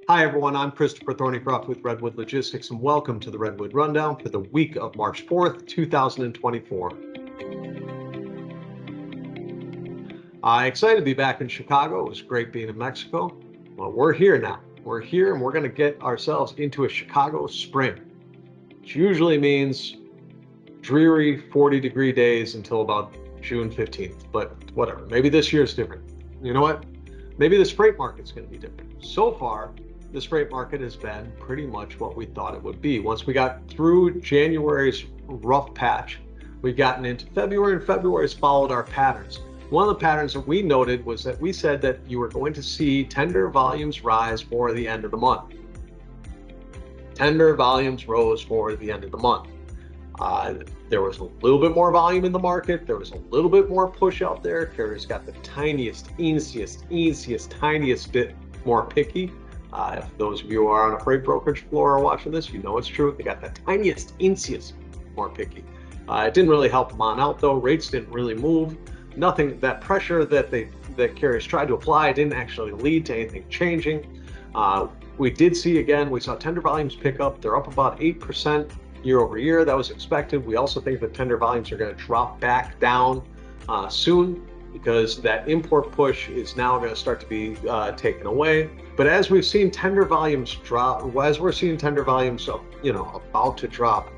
Hi, everyone. I'm Christopher Thornycroft with Redwood Logistics, and welcome to the Redwood Rundown for the week of March 4th, 2024. I'm excited to be back in Chicago. It was great being in Mexico. Well, we're here now. We're here, and we're going to get ourselves into a Chicago spring, which usually means dreary 40-degree days until about June 15th. But whatever. Maybe this year's different. You know what? Maybe this freight market's going to be different. So far, this freight market has been pretty much what we thought it would be. Once we got through January's rough patch, we've gotten into February, and February's followed our patterns. One of the patterns that we noted was that we said that you were going to see tender volumes rise for the end of the month. Tender volumes rose for the end of the month. There was a little bit more volume in the market. There was a little bit more push out there. Carriers got the tiniest, tiniest bit more picky. If those of you who are on a freight brokerage floor are watching this, you know it's true. They got the tiniest more picky. It didn't really help them on out though. Rates didn't really move. Nothing, that pressure that carriers tried to apply didn't actually lead to anything changing. We did see again, we saw tender volumes pick up. They're up about 8% year over year. That was expected. We also think that tender volumes are going to drop back down soon, because that import push is now going to start to be taken away. But as we've seen tender volumes drop, as we're seeing tender volumes, about to drop,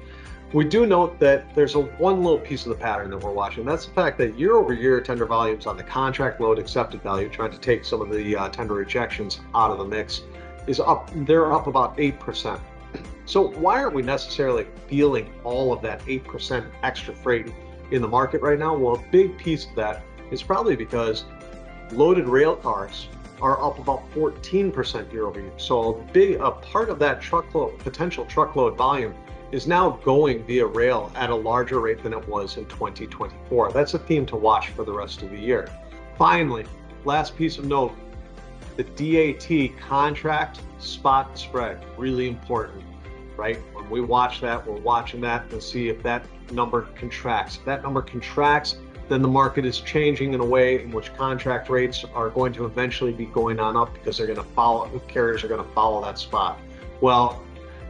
we do note that there's one little piece of the pattern that we're watching. That's the fact that year over year tender volumes on the contract load accepted value, trying to take some of the tender rejections out of the mix, is up. They're up about 8%. So why aren't we necessarily feeling all of that 8% extra freight in the market right now? Well, a big piece of that is probably because loaded rail cars are up about 14% year over year. So a part of that potential truckload volume is now going via rail at a larger rate than it was in 2024. That's a theme to watch for the rest of the year. Finally, last piece of note, the DAT contract spot spread, really important, right? When we watch that, we're watching that to see if that number contracts. If that number contracts, then the market is changing in a way in which contract rates are going to eventually be going on up, because carriers are going to follow that spot. Well,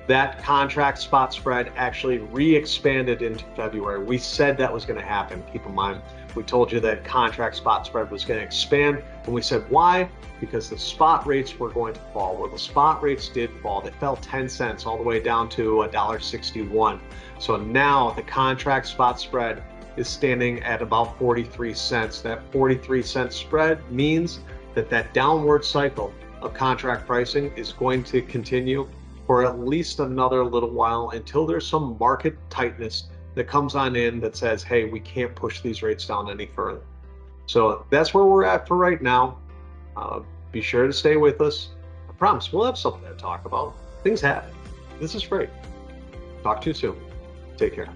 that contract spot spread actually re-expanded into February. We said that was going to happen. Keep in mind, we told you that contract spot spread was going to expand, and we said why? Because the spot rates were going to fall. Well, the spot rates did fall. They fell 10 cents all the way down to $1.61. So now the contract spot spread is standing at about 43 cents. That 43-cent spread means that downward cycle of contract pricing is going to continue for at least another little while, until there's some market tightness that comes on in that says, hey, we can't push these rates down any further. So that's where we're at for right now. Be sure to stay with us. I promise we'll have something to talk about. Things happen. This is great. Talk to you soon. Take care.